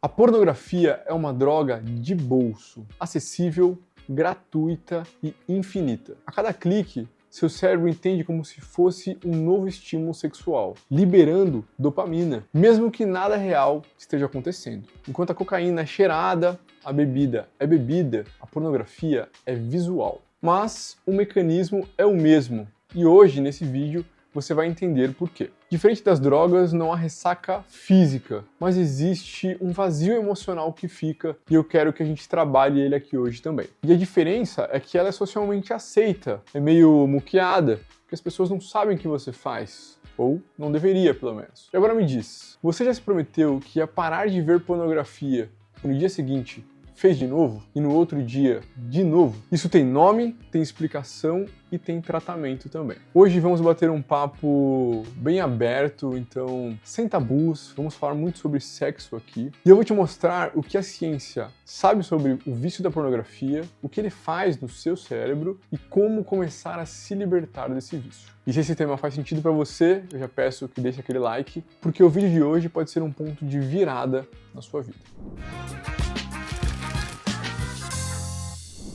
A pornografia é uma droga de bolso, acessível, gratuita e infinita. A cada clique, seu cérebro entende como se fosse um novo estímulo sexual, liberando dopamina, mesmo que nada real esteja acontecendo. Enquanto a cocaína é cheirada, a bebida é bebida, a pornografia é visual. Mas o mecanismo é o mesmo, e hoje, nesse vídeo, você vai entender por quê. Diferente das drogas, não há ressaca física, mas existe um vazio emocional que fica e eu quero que a gente trabalhe ele aqui hoje também. E a diferença é que ela é socialmente aceita, é meio muqueada, porque as pessoas não sabem o que você faz. Ou não deveria, pelo menos. E agora me diz, você já se prometeu que ia parar de ver pornografia e no dia seguinte fez de novo e no outro dia de novo? Isso tem nome, tem explicação e tem tratamento também. Hoje vamos bater um papo bem aberto, então sem tabus, vamos falar muito sobre sexo aqui. E eu vou te mostrar o que a ciência sabe sobre o vício da pornografia, o que ele faz no seu cérebro e como começar a se libertar desse vício. E se esse tema faz sentido para você, eu já peço que deixe aquele like, porque o vídeo de hoje pode ser um ponto de virada na sua vida.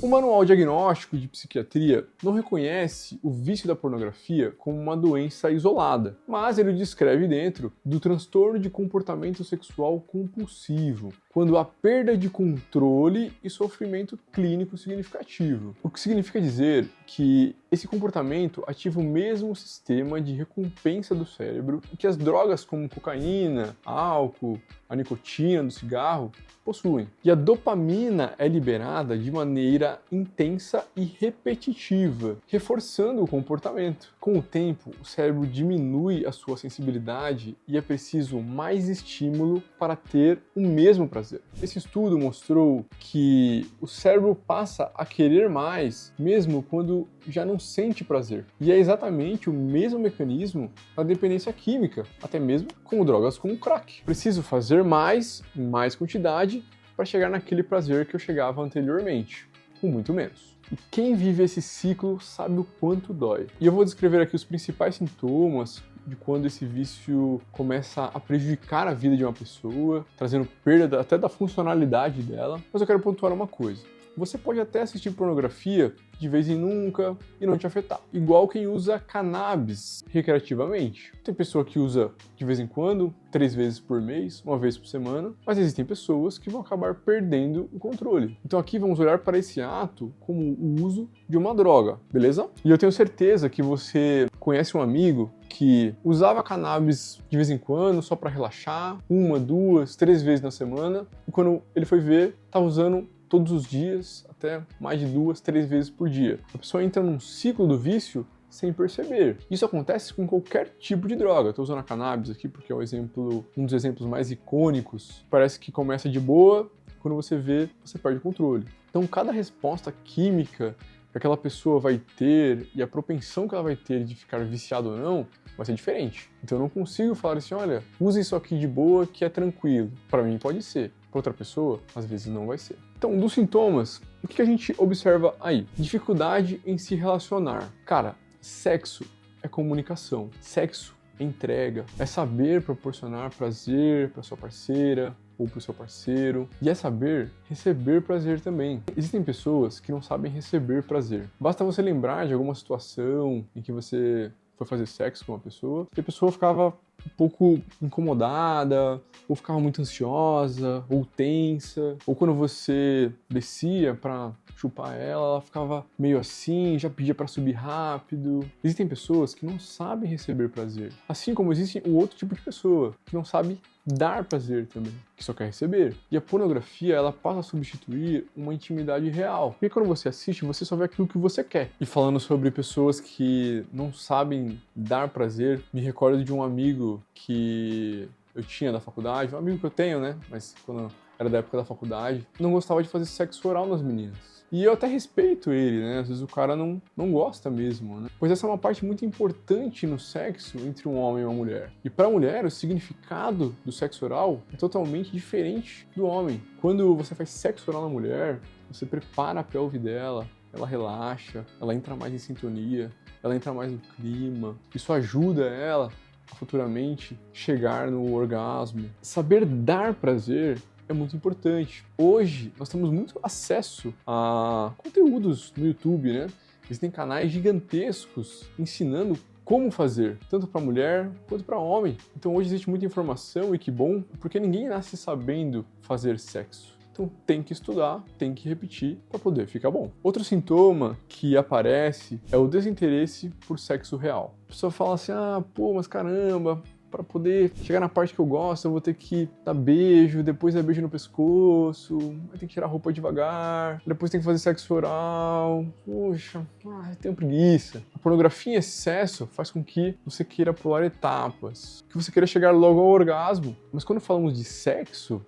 O Manual Diagnóstico de Psiquiatria não reconhece o vício da pornografia como uma doença isolada, mas ele descreve dentro do transtorno de comportamento sexual compulsivo, quando há perda de controle e sofrimento clínico significativo. O que significa dizer que esse comportamento ativa o mesmo sistema de recompensa do cérebro que as drogas como cocaína, álcool, a nicotina do cigarro possuem. E a dopamina é liberada de maneira intensa e repetitiva, reforçando o comportamento. Com o tempo, o cérebro diminui a sua sensibilidade e é preciso mais estímulo para ter o mesmo prazer. Esse estudo mostrou que o cérebro passa a querer mais mesmo quando já não sente prazer. E é exatamente o mesmo mecanismo na dependência química, até mesmo com drogas como crack. Preciso fazer mais, em mais quantidade, para chegar naquele prazer que eu chegava anteriormente, com muito menos. E quem vive esse ciclo sabe o quanto dói. E eu vou descrever aqui os principais sintomas de quando esse vício começa a prejudicar a vida de uma pessoa, trazendo perda até da funcionalidade dela. Mas eu quero pontuar uma coisa. Você pode até assistir pornografia de vez em nunca e não te afetar. Igual quem usa cannabis recreativamente. Tem pessoa que usa de vez em quando, 3 vezes por mês, 1 vez por semana, mas existem pessoas que vão acabar perdendo o controle. Então aqui vamos olhar para esse ato como o uso de uma droga, beleza? E eu tenho certeza que você conhece um amigo que usava cannabis de vez em quando, só para relaxar, 1, 2, 3 vezes na semana, e quando ele foi ver, estava usando todos os dias, até mais de 2, 3 vezes por dia. A pessoa entra num ciclo do vício sem perceber. Isso acontece com qualquer tipo de droga. Estou usando a cannabis aqui porque é um dos exemplos mais icônicos. Parece que começa de boa, quando você vê, você perde o controle. Então, cada resposta química que aquela pessoa vai ter e a propensão que ela vai ter de ficar viciado ou não vai ser diferente. Então, eu não consigo falar assim, olha, use isso aqui de boa que é tranquilo. Para mim pode ser. Para outra pessoa, às vezes não vai ser. Então, dos sintomas, o que a gente observa aí? Dificuldade em se relacionar. Cara, sexo é comunicação. Sexo é entrega. É saber proporcionar prazer para sua parceira ou para o seu parceiro. E é saber receber prazer também. Existem pessoas que não sabem receber prazer. Basta você lembrar de alguma situação em que você foi fazer sexo com uma pessoa e a pessoa ficava um pouco incomodada, ou ficava muito ansiosa, ou tensa, ou quando você descia pra chupar ela, ela ficava meio assim, já pedia pra subir rápido. Existem pessoas que não sabem receber prazer, assim como existe um outro tipo de pessoa que não sabe dar prazer também, que só quer receber. E a pornografia, ela passa a substituir uma intimidade real. Porque quando você assiste, você só vê aquilo que você quer. E falando sobre pessoas que não sabem dar prazer, me recordo de um amigo que eu tinha da faculdade, um amigo que eu tenho, né? Mas quando era da época da faculdade, não gostava de fazer sexo oral nas meninas. E eu até respeito ele, né? Às vezes o cara não gosta mesmo, né? Pois essa é uma parte muito importante no sexo entre um homem e uma mulher. E para a mulher, o significado do sexo oral é totalmente diferente do homem. Quando você faz sexo oral na mulher, você prepara a pelve dela, ela relaxa, ela entra mais em sintonia, ela entra mais no clima. Isso ajuda ela a futuramente chegar no orgasmo. Saber dar prazer é muito importante. Hoje, nós temos muito acesso a conteúdos no YouTube, né? Existem canais gigantescos ensinando como fazer, tanto para mulher quanto para homem. Então hoje existe muita informação e que bom, porque ninguém nasce sabendo fazer sexo. Então tem que estudar, tem que repetir para poder ficar bom. Outro sintoma que aparece é o desinteresse por sexo real. A pessoa fala assim, pô, mas caramba, para poder chegar na parte que eu gosto, eu vou ter que dar beijo, depois dar beijo no pescoço, vai ter que tirar a roupa devagar, depois tem que fazer sexo oral. Poxa, eu tenho preguiça. A pornografia em excesso faz com que você queira pular etapas, que você queira chegar logo ao orgasmo. Mas quando falamos de sexo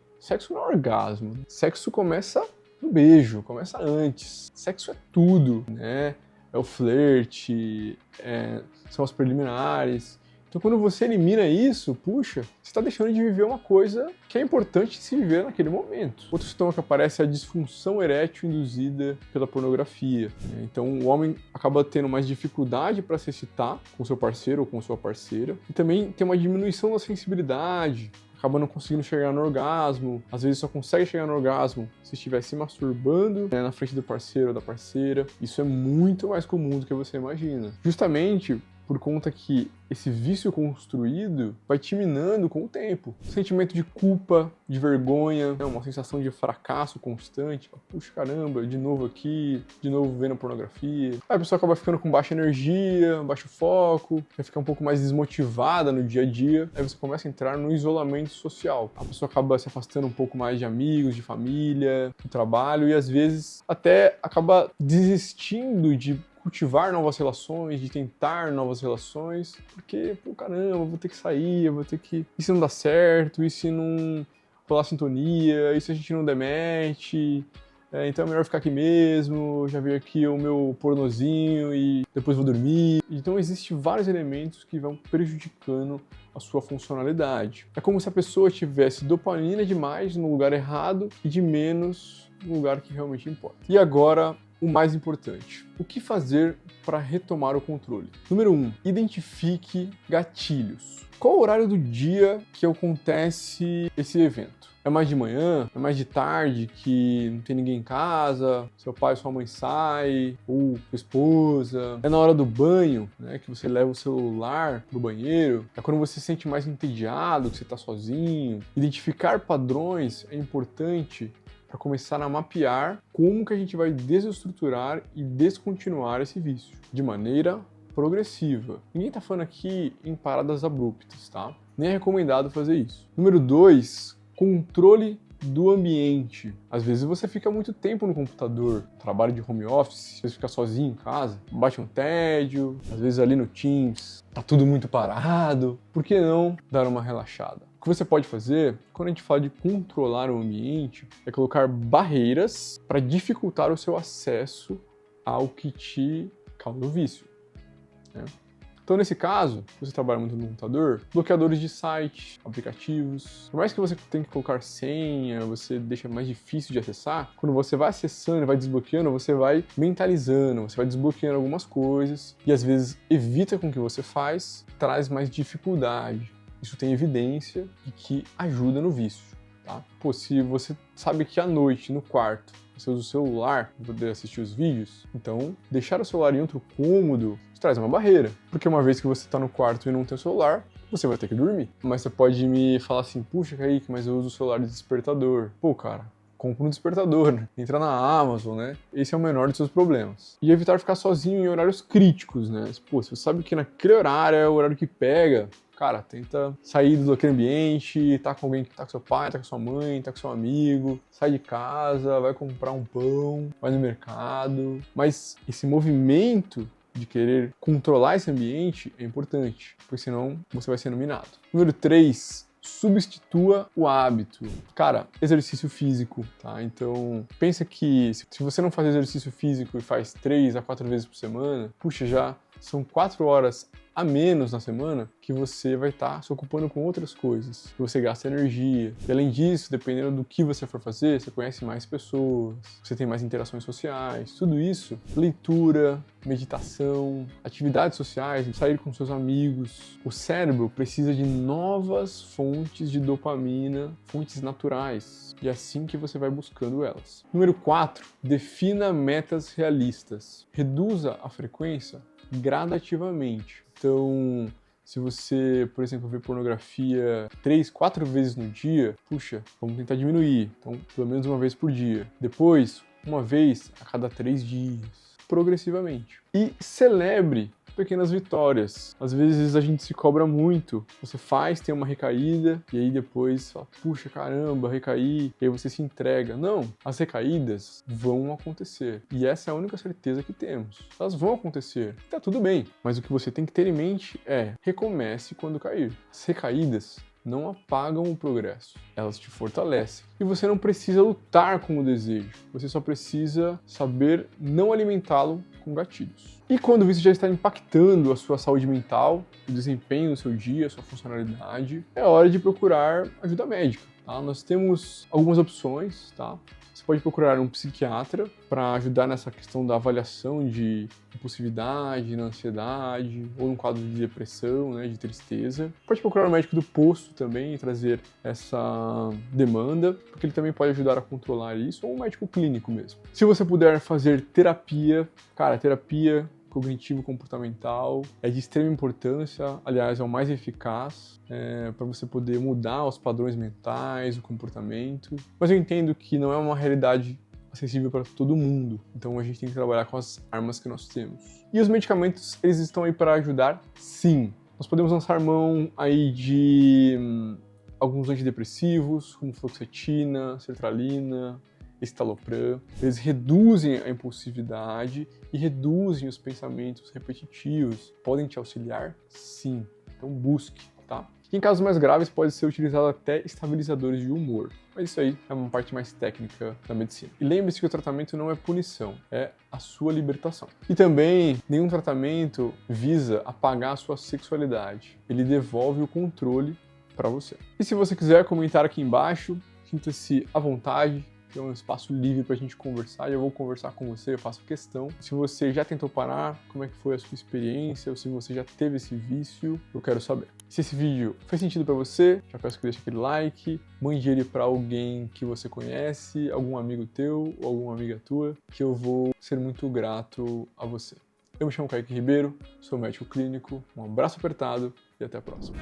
não é orgasmo. Sexo começa no beijo, começa antes. Sexo é tudo, né? É o flerte, são as preliminares. Então, quando você elimina isso, puxa, você está deixando de viver uma coisa que é importante se viver naquele momento. Outro sintoma que aparece é a disfunção erétil induzida pela pornografia. Então, o homem acaba tendo mais dificuldade para se excitar com seu parceiro ou com sua parceira. E também tem uma diminuição da sensibilidade, acaba não conseguindo chegar no orgasmo, às vezes só consegue chegar no orgasmo se estiver se masturbando, né, na frente do parceiro ou da parceira. Isso é muito mais comum do que você imagina. Justamente por conta que esse vício construído vai te minando com o tempo. Sentimento de culpa, de vergonha, uma sensação de fracasso constante. Puxa, caramba, de novo aqui, de novo vendo pornografia. Aí a pessoa acaba ficando com baixa energia, baixo foco, vai ficar um pouco mais desmotivada no dia a dia. Aí você começa a entrar no isolamento social. A pessoa acaba se afastando um pouco mais de amigos, de família, do trabalho e às vezes até acaba desistindo de cultivar novas relações, de tentar novas relações, porque, pô, caramba, eu vou ter que sair, eu vou ter que... E se não dá certo? E se não rolar sintonia? E se a gente não der match? Então é melhor ficar aqui mesmo, já veio aqui o meu pornozinho e depois vou dormir. Então existem vários elementos que vão prejudicando a sua funcionalidade. É como se a pessoa tivesse dopamina demais no lugar errado e de menos no lugar que realmente importa. E agora, o mais importante. O que fazer para retomar o controle? Número 1. Identifique gatilhos. Qual o horário do dia que acontece esse evento? É mais de manhã? É mais de tarde que não tem ninguém em casa? Seu pai ou sua mãe sai? Ou sua esposa? É na hora do banho, né, que você leva o celular pro banheiro? É quando você se sente mais entediado, que você está sozinho? Identificar padrões é importante para começar a mapear como que a gente vai desestruturar e descontinuar esse vício de maneira progressiva. Ninguém está falando aqui em paradas abruptas, tá? Nem é recomendado fazer isso. Número 2, controle do ambiente. Às vezes você fica muito tempo no computador, trabalho de home office, você fica sozinho em casa, bate um tédio, às vezes ali no Teams tá tudo muito parado. Por que não dar uma relaxada? O que você pode fazer, quando a gente fala de controlar o ambiente, é colocar barreiras para dificultar o seu acesso ao que te causa o vício, né? Então, nesse caso, se você trabalha muito no computador, bloqueadores de site, aplicativos, por mais que você tenha que colocar senha, você deixa mais difícil de acessar, quando você vai acessando, vai desbloqueando, você vai mentalizando, você vai desbloqueando algumas coisas e às vezes evita com o que você faz, traz mais dificuldade. Isso tem evidência de que ajuda no vício, tá? Pô, se você sabe que à noite, no quarto, você usa o celular para poder assistir os vídeos, então deixar o celular em outro cômodo traz uma barreira. Porque uma vez que você está no quarto e não tem o celular, você vai ter que dormir. Mas você pode me falar assim, puxa, Kaique, mas eu uso o celular de despertador. Pô, cara, compra um despertador, né? Entra na Amazon, né? Esse é o menor dos seus problemas. E evitar ficar sozinho em horários críticos, né? Pô, se você sabe que naquele horário é o horário que pega, cara, tenta sair daquele ambiente, tá com alguém que tá com seu pai, tá com sua mãe, tá com seu amigo, sai de casa, vai comprar um pão, vai no mercado. Mas esse movimento de querer controlar esse ambiente é importante, porque senão você vai ser minado. Número 3, substitua o hábito. Cara, exercício físico, tá? Então, pensa que se você não faz exercício físico e faz 3 a 4 vezes por semana, puxa, já são 4 horas a menos na semana que você vai estar se ocupando com outras coisas, que você gasta energia. E além disso, dependendo do que você for fazer, você conhece mais pessoas, você tem mais interações sociais, tudo isso, leitura, meditação, atividades sociais, sair com seus amigos. O cérebro precisa de novas fontes de dopamina, fontes naturais, e é assim que você vai buscando elas. Número 4, defina metas realistas. Reduza a frequência gradativamente. Então, se você, por exemplo, vê pornografia 3, 4 vezes no dia, puxa, vamos tentar diminuir. Então, pelo menos uma vez por dia. Depois, uma vez a cada 3 dias, progressivamente. E celebre pequenas vitórias. Às vezes a gente se cobra muito. Você faz, tem uma recaída, e aí depois fala, puxa, caramba, recaí, e aí você se entrega. Não, as recaídas vão acontecer. E essa é a única certeza que temos. Elas vão acontecer. Tá tudo bem. Mas o que você tem que ter em mente é, recomece quando cair. As recaídas não apagam o progresso, elas te fortalecem. E você não precisa lutar com o desejo, você só precisa saber não alimentá-lo com gatilhos. E quando isso já está impactando a sua saúde mental, o desempenho do seu dia, a sua funcionalidade, é hora de procurar ajuda médica. Tá? Nós temos algumas opções, tá? Você pode procurar um psiquiatra para ajudar nessa questão da avaliação de impulsividade, na ansiedade, ou num quadro de depressão, né, de tristeza. Pode procurar um médico do posto também e trazer essa demanda, porque ele também pode ajudar a controlar isso, ou um médico clínico mesmo. Se você puder fazer terapia, cara, terapia cognitivo-comportamental é de extrema importância, aliás, é o mais eficaz para você poder mudar os padrões mentais, o comportamento. Mas eu entendo que não é uma realidade acessível para todo mundo, então a gente tem que trabalhar com as armas que nós temos. E os medicamentos, eles estão aí para ajudar? Sim. Nós podemos lançar mão aí de alguns antidepressivos, como fluoxetina, sertralina, estalopram. Eles reduzem a impulsividade e reduzem os pensamentos repetitivos. Podem te auxiliar? Sim. Então busque, tá? Em casos mais graves pode ser utilizado até estabilizadores de humor. Mas isso aí é uma parte mais técnica da medicina. E lembre-se que o tratamento não é punição, é a sua libertação. E também, nenhum tratamento visa apagar a sua sexualidade. Ele devolve o controle para você. E se você quiser comentar aqui embaixo, sinta-se à vontade. Tem um espaço livre para a gente conversar, e eu vou conversar com você, eu faço questão. Se você já tentou parar, como é que foi a sua experiência, ou se você já teve esse vício, eu quero saber. Se esse vídeo fez sentido para você, já peço que deixe aquele like, mande ele para alguém que você conhece, algum amigo teu ou alguma amiga tua, que eu vou ser muito grato a você. Eu me chamo Kaique Ribeiro, sou médico clínico, um abraço apertado e até a próxima.